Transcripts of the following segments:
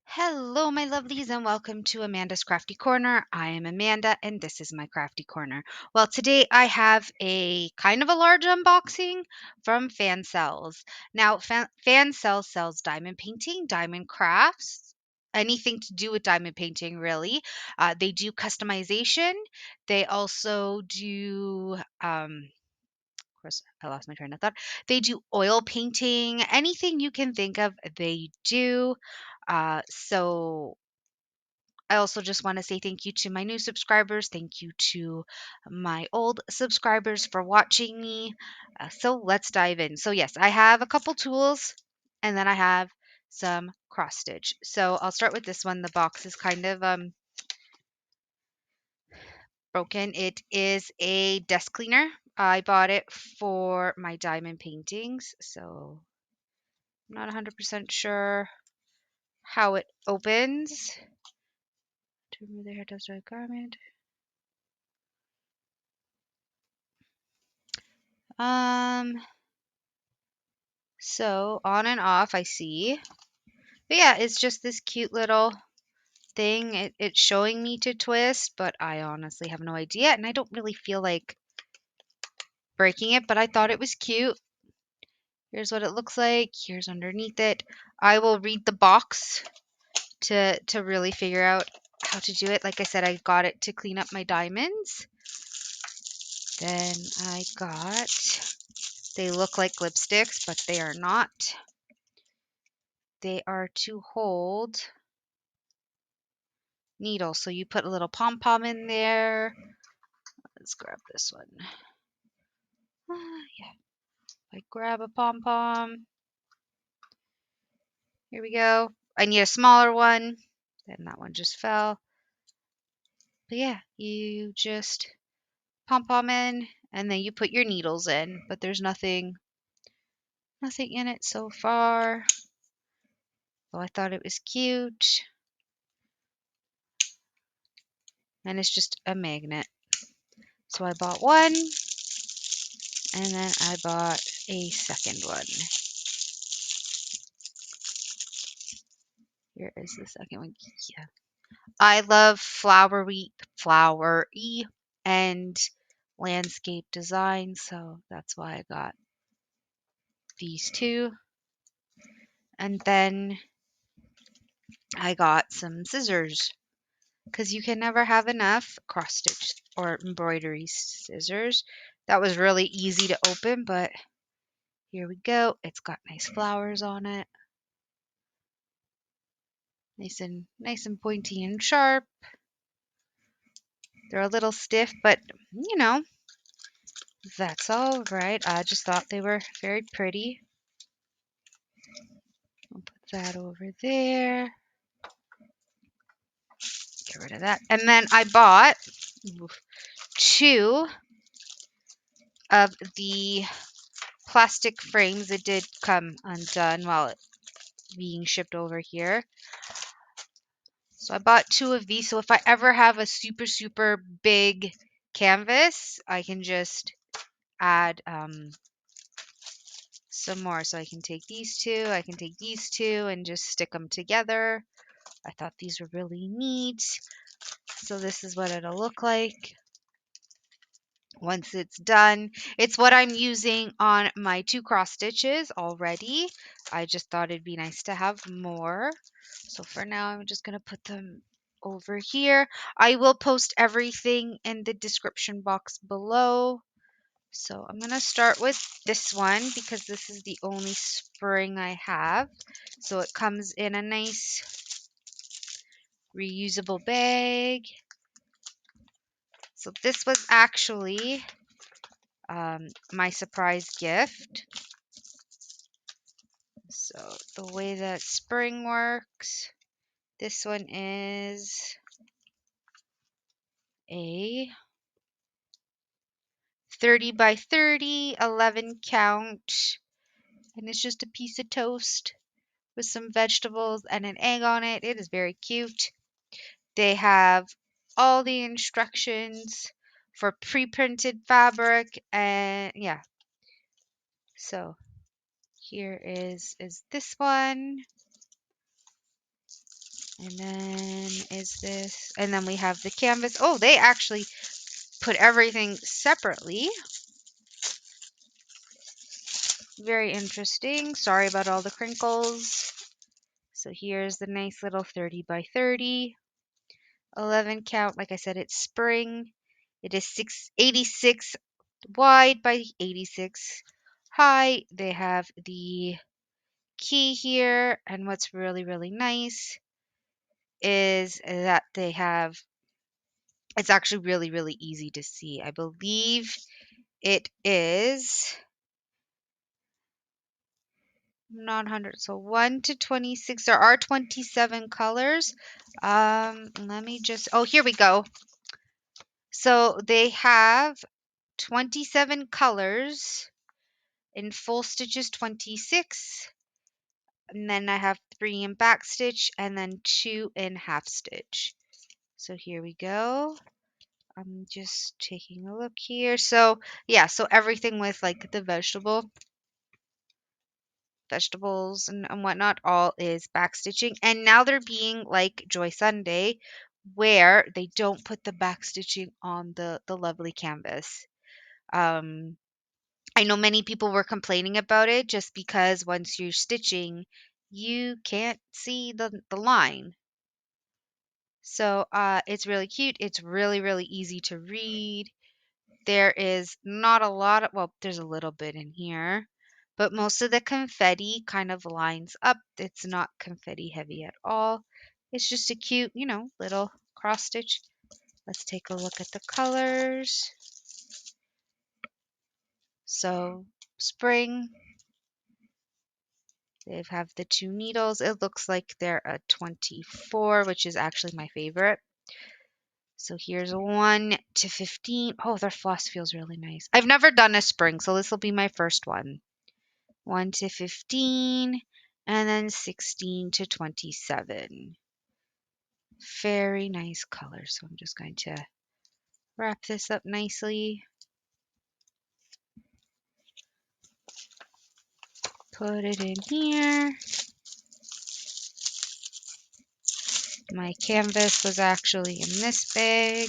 Hello, my lovelies, and welcome to Amanda's Crafty Corner. I am Amanda, and this is my Crafty Corner. Well, today I have a kind of a large unboxing from Fansells. Now, Fansells sells diamond painting, diamond crafts, anything to do with diamond painting, really. They do customization. They also do of course, I lost my train of thought. They do oil painting, anything you can think of, they do. So I also just want to say thank you to my new subscribers. Thank you to my old subscribers for watching me. So let's dive in. So, yes, I have a couple tools and then I have some cross stitch. So I'll start with this one. The box is kind of broken. It is a desk cleaner. I bought it for my diamond paintings. So I'm not 100% sure how it opens. To remove the hair dust or garment. So on and off I see. But yeah, it's just this cute little thing. It's showing me to twist, but I honestly have no idea. And I don't really feel like breaking it, but I thought it was cute. Here's what it looks like. Here's underneath it. I will read the box to really figure out how to do it. Like I said, I got it to clean up my diamonds. Then I got, they look like lipsticks, but they are not. They are to hold needles. So you put a little pom pom in there. Let's grab this one. Yeah, I grab a pom pom. Here we go. I need a smaller one. Then that one just fell. But yeah, you just pom pom in, and then you put your needles in. But there's nothing in it so far. So I thought it was cute. And it's just a magnet. So I bought one, and then I bought a second one. Here is the second one. Yeah. I love flowery and landscape design, so that's why I got these two. And then I got some scissors because you can never have enough cross stitch or embroidery scissors. That was really easy to open, but here we go. It's got nice flowers on it. Nice and pointy and sharp. They're a little stiff, but you know, that's all right. I just thought they were very pretty. I'll put that over there. Get rid of that. And then I bought two of the plastic frames. It did come undone while it being shipped over here. So I bought two of these. So if I ever have a super, super big canvas, I can just add some more. So I can take these two, I can take these two and just stick them together. I thought these were really neat. So this is what it'll look like once it's done. It's what I'm using on my two cross stitches already. I just thought it'd be nice to have more. So for now, I'm just going to put them over here. I will post everything in the description box below. So I'm going to start with this one because this is the only spring I have. So it comes in a nice reusable bag. So this was actually my surprise gift. So the way that spring works, this one is a 30 by 30, 11 count, and it's just a piece of toast with some vegetables and an egg on it. It is very cute. They have all the instructions for pre-printed fabric, and yeah. So here is this one. And then is this, and then we have the canvas. Oh, they actually put everything separately. Very interesting. Sorry about all the crinkles. So here's the nice little 30 by 30, 11 count. Like I said, it's spring. It is 86 wide by 86 high. They have the key here, and what's really, really nice is that they have, it's actually really, really easy to see. I believe it is not 100, so 1 to 26. There are 27 colors. Let me just, oh, here we go. So they have 27 colors. In full stitches 26, and then I have 3 in back stitch and then 2 in half stitch. So here we go. I'm just taking a look here. So yeah, so everything with like the vegetables and whatnot, all is back stitching. And now they're being like Joy Sunday, where they don't put the back stitching on the lovely canvas. Um, I know many people were complaining about it just because once you're stitching, you can't see the line. So it's really cute. It's really, really easy to read. There is not a lot of, well, there's a little bit in here, but most of the confetti kind of lines up. It's not confetti heavy at all. It's just a cute, little cross stitch. Let's take a look at the colors. So spring, they have the 2 needles. It looks like they're a 24, which is actually my favorite. So here's a 1 to 15. Oh, their floss feels really nice. I've never done a spring, so this will be my first one. 1 to 15, and then 16 to 27. Very nice color. So I'm just going to wrap this up nicely. Put it in here. My canvas was actually in this bag.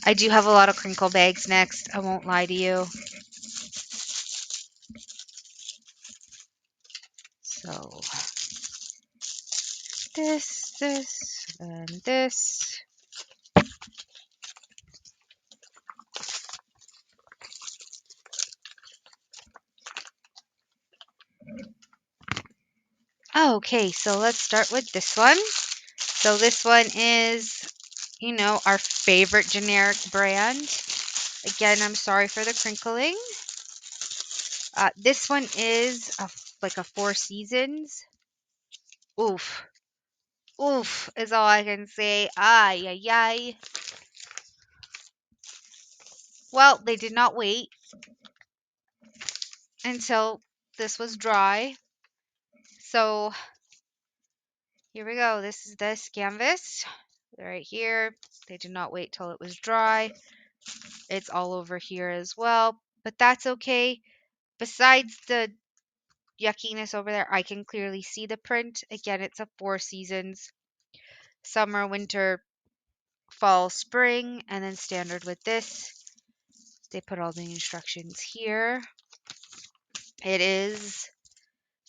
I do have a lot of crinkle bags next. I won't lie to you. So this, and this. Okay, so let's start with this one. So this one is, our favorite generic brand. Again, I'm sorry for the crinkling. This one is like a Four Seasons. Oof. Oof is all I can say. Ay, ay, ay. Well, they did not wait until this was dry. So here we go. This is this canvas right here. They did not wait till it was dry. It's all over here as well, but that's okay. Besides the yuckiness over there, I can clearly see the print. Again, it's a Four Seasons, summer, winter, fall, spring, and then standard with this. They put all the instructions here. It is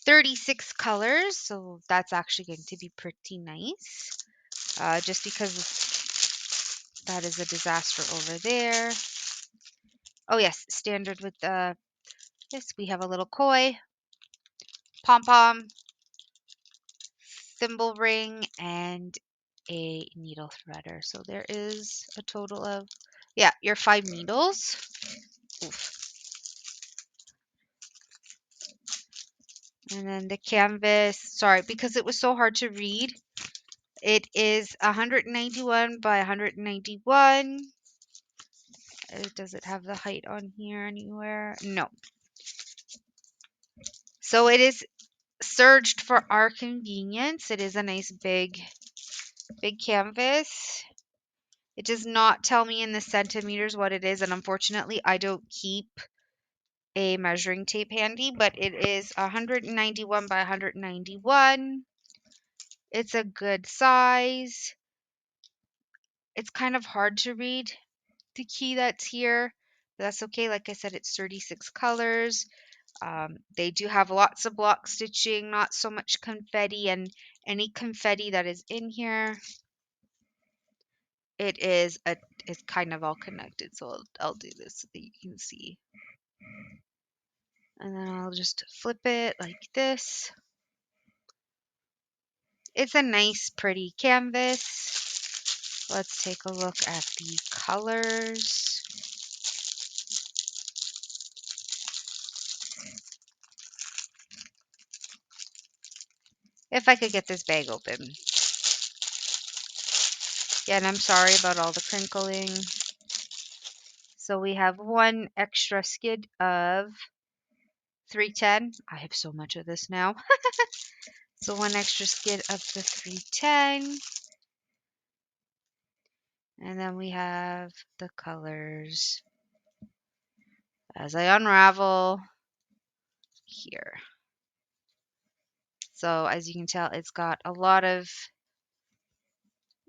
36 colors, so that's actually going to be pretty nice. Just because that is a disaster over there. Oh yes, standard with this. We have a little koi, pom pom, thimble ring, and a needle threader. So there is a total of, yeah, your 5 needles. Oof. And then the canvas, sorry, because it was so hard to read, it is 191 by 191. Does it have the height on here anywhere? No. So it is serged for our convenience. It is a nice big canvas. It does not tell me in the centimeters what it is, and unfortunately, I don't keep a measuring tape handy, but it is 191 by 191. It's a good size. It's kind of hard to read the key that's here, but that's okay. Like I said, it's 36 colors. They do have lots of block stitching, not so much confetti, and any confetti that is in here, it's kind of all connected. So I'll do this so that you can see. And then I'll just flip it like this. It's a nice, pretty canvas. Let's take a look at the colors. If I could get this bag open. Yeah, and I'm sorry about all the crinkling. So we have one extra skid of 310. I have so much of this now. So one extra skid of the 310. And then we have the colors as I unravel here. So as you can tell, it's got a lot of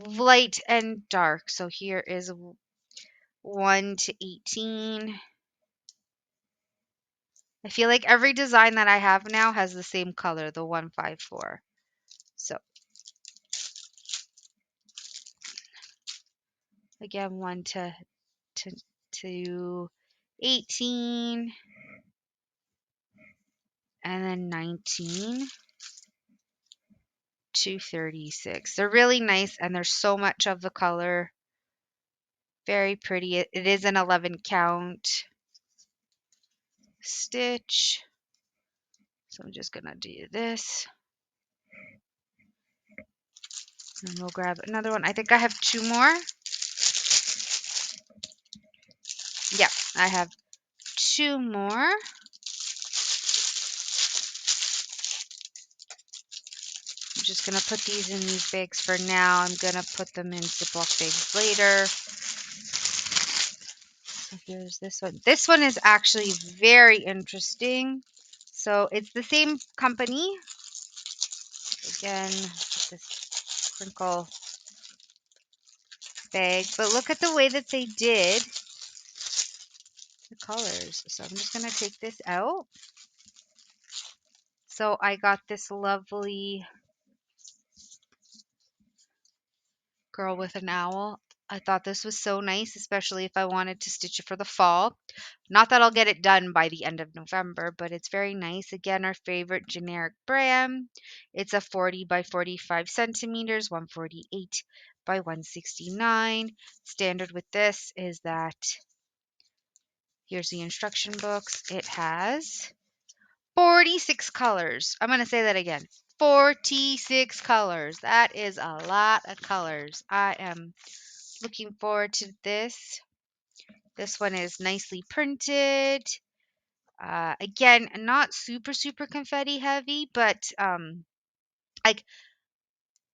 light and dark. So here is 1 to 18. I feel like every design that I have now has the same color, the 154. So again, 1 to 18, and then 19 to 36. They're really nice, and there's so much of the color. Very pretty. It is an 11 count stitch. So I'm just gonna do this. And we'll grab another one. I think I have 2 more. Yeah, I have 2 more. I'm just gonna put these in these bags for now. I'm gonna put them in Ziploc bags later. So here's this one. This one is actually very interesting. So it's the same company. Again, this crinkle bag, but look at the way that they did the colors. So I'm just gonna take this out. So I got this lovely girl with an owl. I thought this was so nice, especially if I wanted to stitch it for the fall. Not that I'll get it done by the end of November, but it's very nice. Again, our favorite generic brand. It's a 40 by 45 centimeters, 148 by 169. Standard with this is that, here's the instruction books. It has 46 colors. I'm going to say that again. 46 colors. That is a lot of colors. I am looking forward to this. This one is nicely printed. Again, not super confetti heavy, but like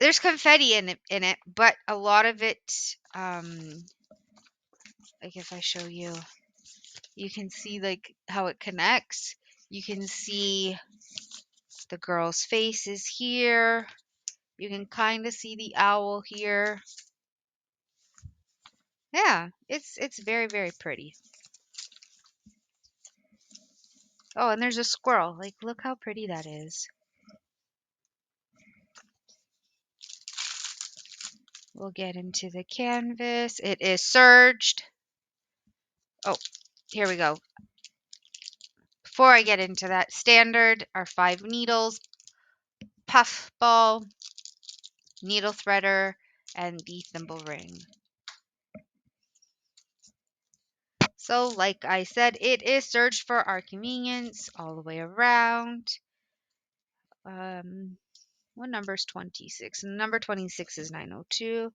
there's confetti in it, but a lot of it, like if I show you, you can see like how it connects. You can see the girl's face is here. You can kind of see the owl here. Yeah, it's very pretty. Oh, and there's a squirrel. Like, look how pretty that is. We'll get into the canvas. It is serged. Oh, here we go. Before I get into that, standard are 5 needles, puff ball, needle threader, and the thimble ring. So, like I said, it is serged for our convenience all the way around. What number is 26? Number 26 is 902.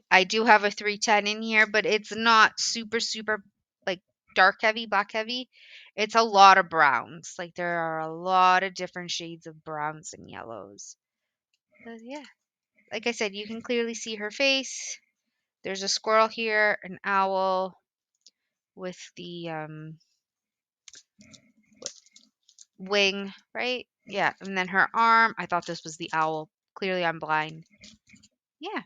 I do have a 310 in here, but it's not super like dark heavy, black heavy. It's a lot of browns. Like there are a lot of different shades of browns and yellows. But yeah, like I said, you can clearly see her face. There's a squirrel here, an owl with the wing, right? Yeah, and then her arm. I thought this was the owl. Clearly, I'm blind. Yeah,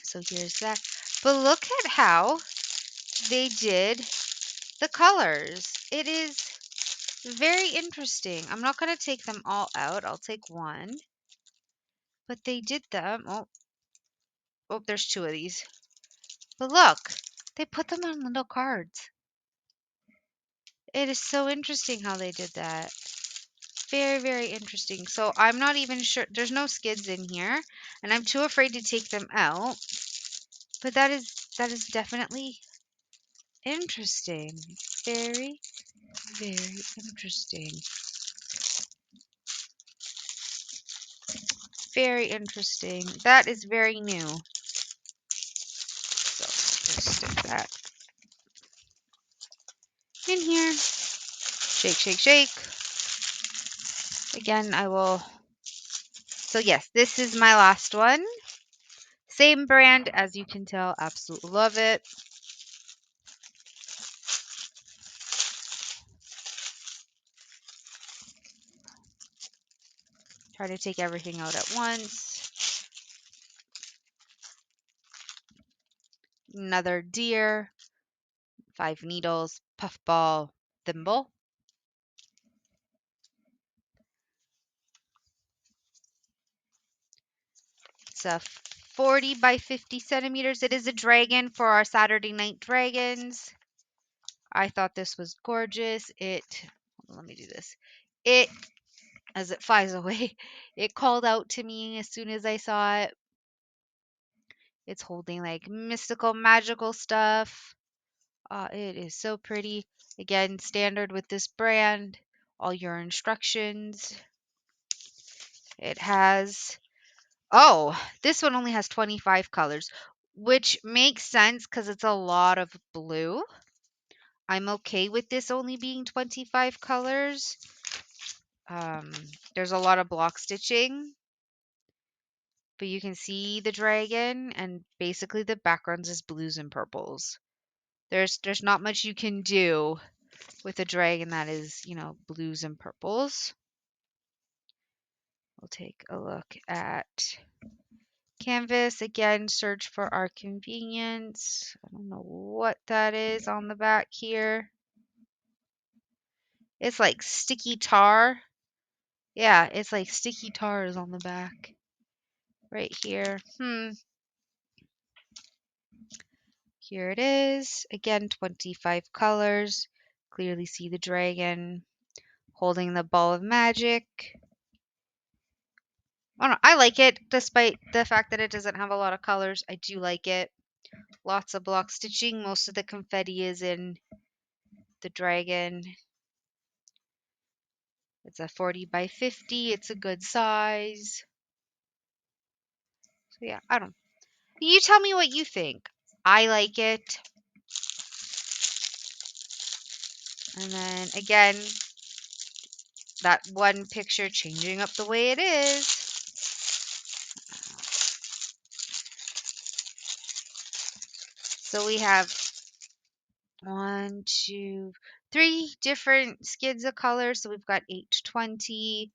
so here's that. But look at how they did the colors. It is very interesting. I'm not going to take them all out. I'll take one. But they did them. Oh, there's two of these. But look, they put them on little cards. It is so interesting how they did that. Very, very interesting. So I'm not even sure. There's no skids in here, and I'm too afraid to take them out. But that is definitely interesting. Very, very interesting. Very interesting. That is very new. So just stick that in here. Shake, shake, shake. Again, I will. So yes, this is my last one. Same brand, as you can tell. Absolutely love it. Try to take everything out at once. Another deer. 5 needles. Puffball. Thimble. It's a 40 by 50 centimeters. It is a dragon for our Saturday night dragons. I thought this was gorgeous. Let me do this. As it flies away, it called out to me as soon as I saw it. It's holding like mystical, magical stuff. It is so pretty. Again, standard with this brand. All your instructions. It has, this one only has 25 colors, which makes sense because it's a lot of blue. I'm okay with this only being 25 colors. There's a lot of block stitching, but you can see the dragon, and basically the backgrounds is blues and purples. There's not much you can do with a dragon that is, blues and purples. We'll take a look at canvas. Again, search for our convenience. I don't know what that is on the back here. It's like sticky tar. Yeah, it's like sticky tar is on the back. Right here. Here it is. Again, 25 colors. Clearly see the dragon holding the ball of magic. I like it, despite the fact that it doesn't have a lot of colors. I do like it. Lots of block stitching. Most of the confetti is in the dragon. It's a 40 by 50. It's a good size. So yeah, I don't. You tell me what you think. I like it. And then again, that one picture changing up the way it is. So we have 1, 2, 3 different skids of color. So we've got 820.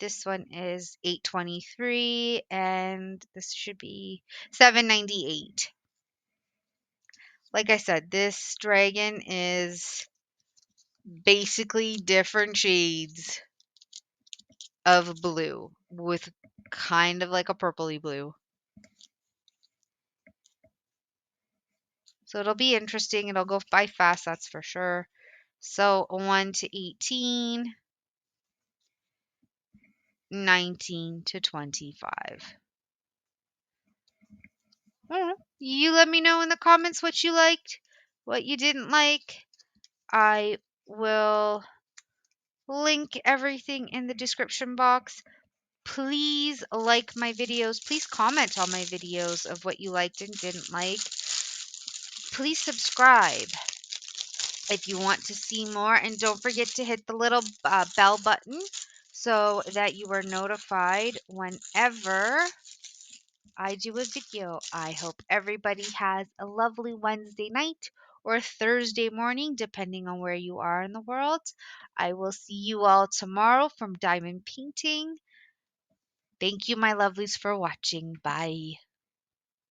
This one is 823, and this should be 798. Like I said, this dragon is basically different shades of blue with kind of like a purpley blue. So it'll be interesting. It'll go by fast, that's for sure. So 1 to 18, 19 to 25. You let me know in the comments what you liked, what you didn't like. I will link everything in the description box. Please like my videos. Please comment on my videos of what you liked and didn't like. Please subscribe if you want to see more. And don't forget to hit the little bell button so that you are notified whenever I do a video. I hope everybody has a lovely Wednesday night or Thursday morning, depending on where you are in the world. I will see you all tomorrow from Diamond Painting. Thank you, my lovelies, for watching. Bye.